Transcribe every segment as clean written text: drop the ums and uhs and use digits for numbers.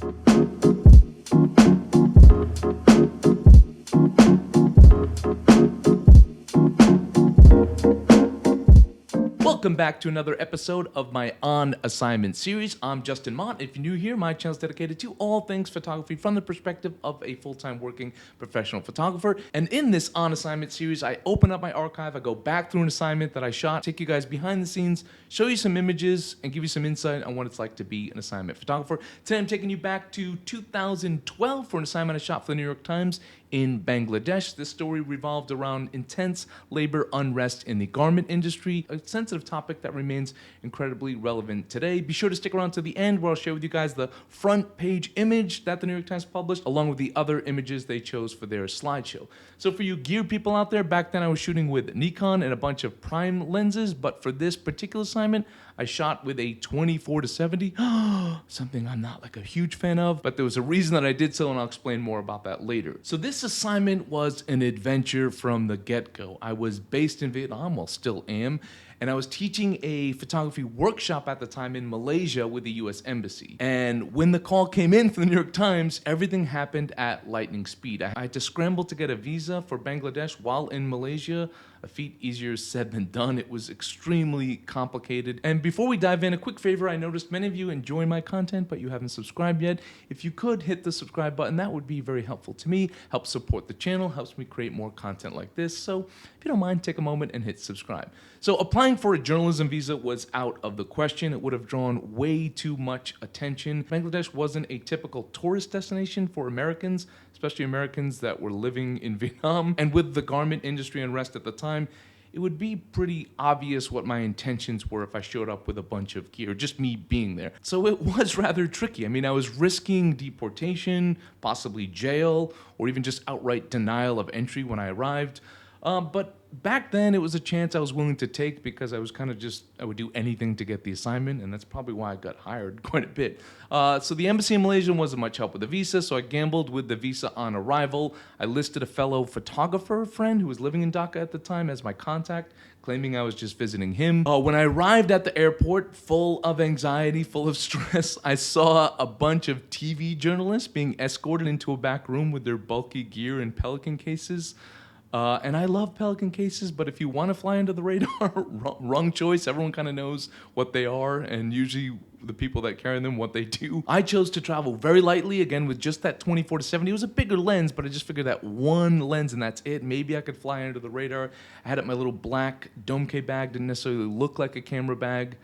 Welcome back to another episode of my On Assignment series. I'm Justin Mott. If you're new here, my channel is dedicated to all things photography from the perspective of a full-time working professional photographer. And in this On Assignment series, I open up my archive, I go back through an assignment that I shot, take you guys behind the scenes, show you some images, and give you some insight on what it's like to be an assignment photographer. Today I'm taking you back to 2012 for an assignment I shot for the New York Times in Bangladesh. This story revolved around intense labor unrest in the garment industry, a sensitive topic that remains incredibly relevant today. Be sure to stick around to the end where I'll share with you guys the front page image that the New York Times published, along with the other images they chose for their slideshow. So for you gear people out there, back then I was shooting with Nikon and a bunch of prime lenses, but for this particular assignment, I shot with a 24-70, something I'm not like a huge fan of, but there was a reason that I did so, and I'll explain more about that later. So this assignment was an adventure from the get-go. I was based in Vietnam, well, still am, and I was teaching a photography workshop at the time in Malaysia with the US Embassy. And when the call came in from the New York Times, everything happened at lightning speed. I had to scramble to get a visa for Bangladesh while in Malaysia. A feat easier said than done. It was extremely complicated. And before we dive in, a quick favor. I noticed many of you enjoy my content, but you haven't subscribed yet. If you could hit the subscribe button, that would be very helpful to me, helps support the channel, helps me create more content like this. So if you don't mind, take a moment and hit subscribe. So applying for a journalism visa was out of the question. It would have drawn way too much attention. Bangladesh wasn't a typical tourist destination for Americans, especially Americans that were living in Vietnam. And with the garment industry unrest at the time, it would be pretty obvious what my intentions were if I showed up with a bunch of gear, just me being there. So it was rather tricky. I mean, I was risking deportation, possibly jail, or even just outright denial of entry when I arrived. But back then, it was a chance I was willing to take because I was kind of I would do anything to get the assignment, and that's probably why I got hired quite a bit. So the embassy in Malaysia wasn't much help with the visa, so I gambled with the visa on arrival. I listed a fellow photographer friend who was living in Dhaka at the time as my contact, claiming I was just visiting him. When I arrived at the airport, full of anxiety, full of stress, I saw a bunch of TV journalists being escorted into a back room with their bulky gear and Pelican cases. And I love Pelican cases, but if you want to fly under the radar, wrong choice. Everyone kind of knows what they are, and usually the people that carry them, what they do. I chose to travel very lightly, again, with just that 24-70. It was a bigger lens, but I just figured that one lens and that's it. Maybe I could fly under the radar. I had up my little black dome K bag, didn't necessarily look like a camera bag.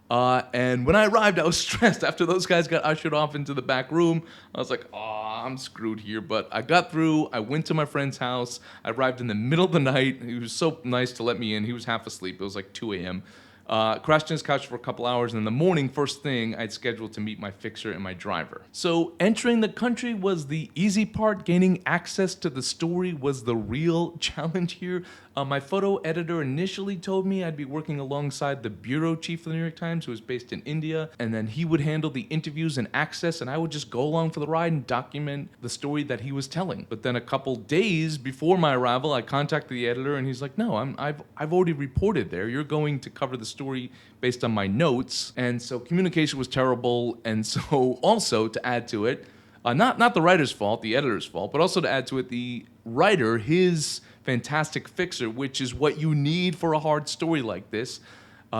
And when I arrived, I was stressed. After those guys got ushered off into the back room, I was like, I'm screwed here. But I got through. I went to my friend's house. I arrived in the middle of the night. He was so nice to let me in. He was half asleep. It was like 2 a.m. Crashed in his couch for a couple hours, and in the morning, first thing, I'd scheduled to meet my fixer and my driver. So entering the country was the easy part. Gaining access to the story was the real challenge here. My photo editor initially told me I'd be working alongside the bureau chief of the New York Times, who was based in India, and then he would handle the interviews and access, and I would just go along for the ride and document the story that he was telling. But then a couple days before my arrival, I contacted the editor, and he's like, no, I've already reported there. You're going to cover the story based on my notes. And so communication was terrible. And so also to add to it, not the writer's fault, the editor's fault, but also to add to it, the writer, his fantastic fixer, which is what you need for a hard story like this,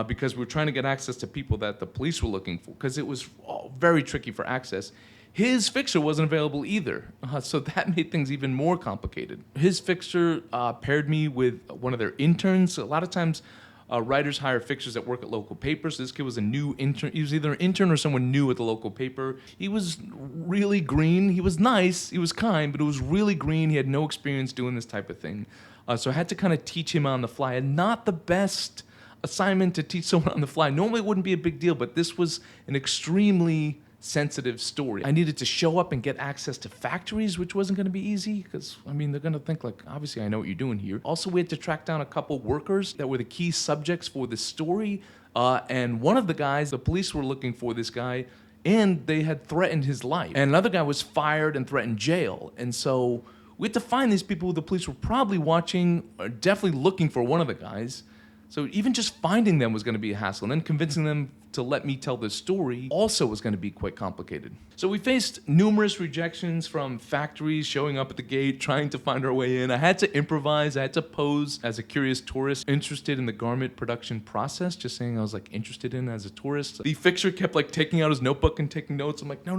because we're trying to get access to people that the police were looking for, because it was very tricky for access. His fixer wasn't available either, so that made things even more complicated. His fixer paired me with one of their interns. A lot of times, writers hire fixers that work at local papers. This kid was a new intern. He was either an intern or someone new at the local paper. He was really green. He was nice. He was kind, but it was really green. He had no experience doing this type of thing. So I had to kind of teach him on the fly. And not the best assignment to teach someone on the fly. Normally it wouldn't be a big deal, but this was an extremely sensitive story. I needed to show up and get access to factories, which wasn't going to be easy because, I mean, they're going to think like, obviously I know what you're doing here. Also, we had to track down a couple workers that were the key subjects for the story. And one of the guys, the police were looking for this guy, and they had threatened his life. And another guy was fired and threatened jail. And so we had to find these people who the police were probably watching, or definitely looking for one of the guys. So even just finding them was going to be a hassle, and then convincing them to let me tell this story also was going to be quite complicated. So we faced numerous rejections from factories showing up at the gate, trying to find our way in. I had to improvise. I had to pose as a curious tourist interested in the garment production process, just saying I was like interested in it as a tourist. The fixer kept like taking out his notebook and taking notes. I'm like, no,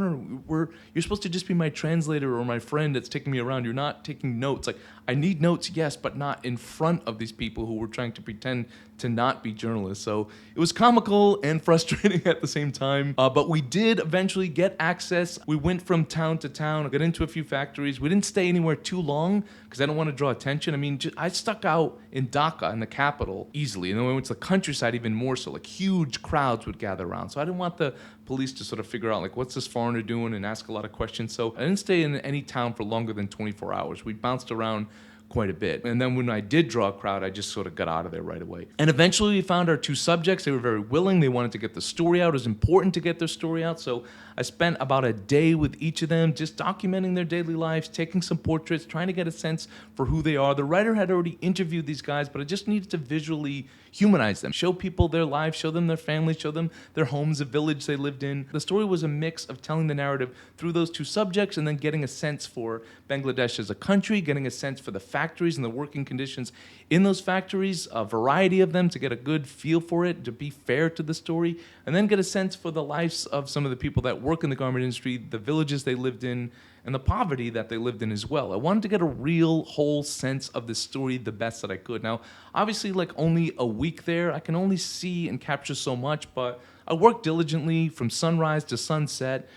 you're supposed to just be my translator or my friend that's taking me around. You're not taking notes. Like, I need notes, yes, but not in front of these people who were trying to pretend to not be journalists. So it was comical and frustrating at the same time. But we did eventually get access. We went from town to town. I got into a few factories. We didn't stay anywhere too long because I don't want to draw attention. I mean, I stuck out in Dhaka, in the capital, easily. And then we went to the countryside even more so. Like, huge crowds would gather around. So I didn't want the police to sort of figure out, like, what's this foreigner doing and ask a lot of questions. So I didn't stay in any town for longer than 24 hours. We bounced around quite a bit. And then when I did draw a crowd, I just sort of got out of there right away. And eventually we found our two subjects. They were very willing. They wanted to get the story out. It was important to get their story out. So I spent about a day with each of them, just documenting their daily lives, taking some portraits, trying to get a sense for who they are. The writer had already interviewed these guys, but I just needed to visually humanize them, show people their lives, show them their families, show them their homes, the village they lived in. The story was a mix of telling the narrative through those two subjects and then getting a sense for Bangladesh as a country, getting a sense for the factories and the working conditions in those factories, a variety of them to get a good feel for it, to be fair to the story, and then get a sense for the lives of some of the people that work in the garment industry, the villages they lived in, and the poverty that they lived in as well. I wanted to get a real whole sense of the story the best that I could. Now, obviously, like, only a week there, I can only see and capture so much, but I worked diligently from sunrise to sunset,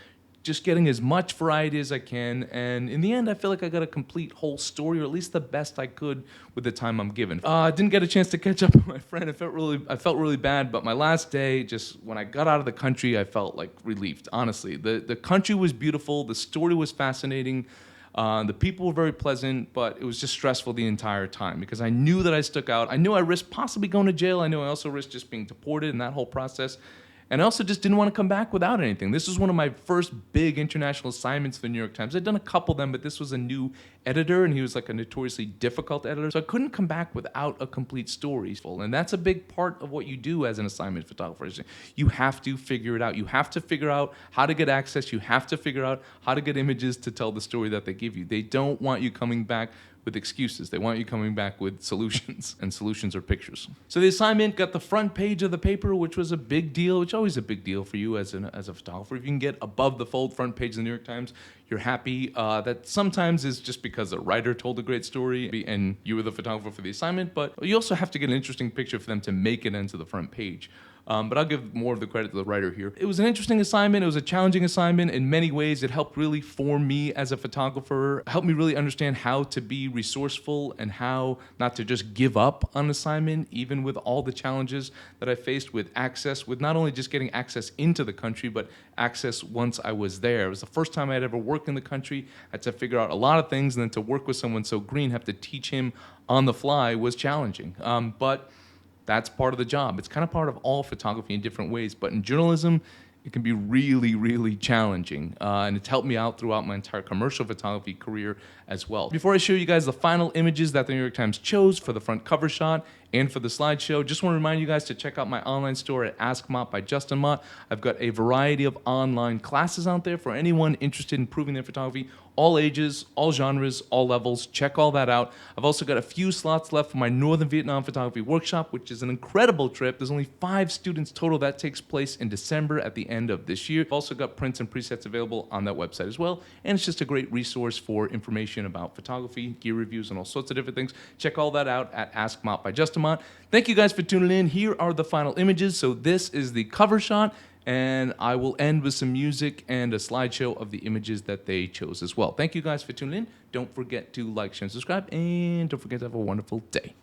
just getting as much variety as I can, and in the end, I feel like I got a complete whole story, or at least the best I could with the time I'm given. I didn't get a chance to catch up with my friend. I felt really bad, but my last day, just when I got out of the country, I felt like relieved, honestly. The country was beautiful, the story was fascinating, the people were very pleasant, but it was just stressful the entire time because I knew that I stuck out. I knew I risked possibly going to jail. I knew I also risked just being deported and that whole process. And I also just didn't want to come back without anything. This was one of my first big international assignments for the New York Times. I'd done a couple of them, but this was a new editor, and he was like a notoriously difficult editor. So I couldn't come back without a complete story. And that's a big part of what you do as an assignment photographer. You have to figure it out. You have to figure out how to get access. You have to figure out how to get images to tell the story that they give you. They don't want you coming back with excuses. They want you coming back with solutions, and solutions are pictures. So the assignment got the front page of the paper, which was a big deal, which is always a big deal for you as a photographer. If you can get above the fold front page of the New York Times, you're happy. That sometimes is just because the writer told a great story and you were the photographer for the assignment, but you also have to get an interesting picture for them to make it into the front page. But I'll give more of the credit to the writer here. It was an interesting assignment. It was a challenging assignment. In many ways, it helped really form me as a photographer, helped me really understand how to be resourceful and how not to just give up on an assignment, even with all the challenges that I faced with access, with not only just getting access into the country, but access once I was there. It was the first time I had ever worked in the country. I had to figure out a lot of things, and then to work with someone so green, have to teach him on the fly was challenging. But that's part of the job. It's kind of part of all photography in different ways, but in journalism, it can be really, really challenging. And it's helped me out throughout my entire commercial photography career as well. Before I show you guys the final images that the New York Times chose for the front cover shot and for the slideshow, just want to remind you guys to check out my online store at Ask Mott by Justin Mott. I've got a variety of online classes out there for anyone interested in improving their photography, all ages, all genres, all levels. Check all that out. I've also got a few slots left for my Northern Vietnam Photography Workshop, which is an incredible trip. There's only 5 students total. That takes place in December at the end of this year. I've also got prints and presets available on that website as well. And it's just a great resource for information about photography, gear reviews, and all sorts of different things. Check all that out at Ask Mott by Justin Mott. Thank you guys for tuning in. Here are the final images. So this is the cover shot, and I will end with some music and a slideshow of the images that they chose as well. Thank you guys for tuning in. Don't forget to like, share, and subscribe, and don't forget to have a wonderful day.